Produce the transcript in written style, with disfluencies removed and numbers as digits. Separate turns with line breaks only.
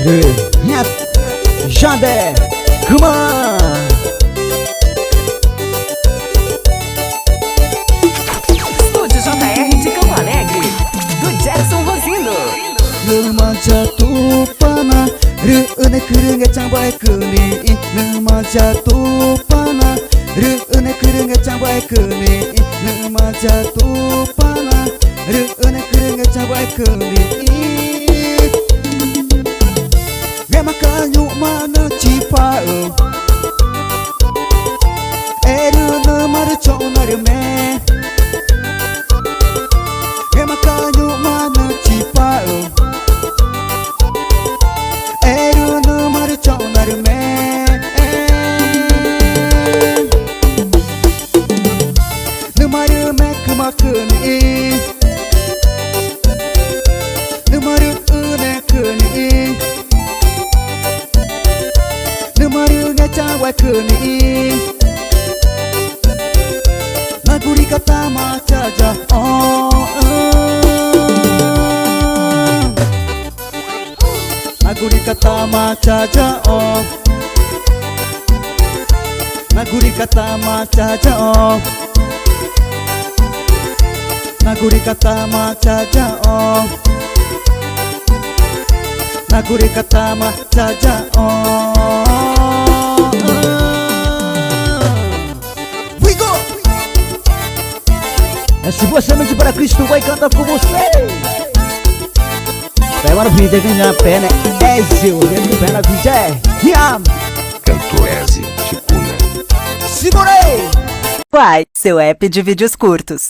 Rap Jandé, come on.
Estúdio JR de Campo Alegre, do Jackson Rosino.
Remaja tupana, reune kerenge cangbai kene. Remaja tupana, reune kerenge cangbai kene. Remaja tupana, reune kerenge cangbai kene. Remakanyu mana cipao, eru namar chonar me. Remakanyu mana cipao, eru namar chonar me. Namar me kemakeni, namar une keni. Namaru ngecawa keni, naguri kata macaja naguri kata macaja naguri kata macaja naguri kata macaja naguri kata macaja We go! Se você mente para Cristo, vai cantar com você. Pega no vídeo aqui na pé, né? Ezio, dentro do pé na vídeo é Riam.
Cantor Ezio, Ticuna.
Segurei!
Quai, seu app de vídeos curtos.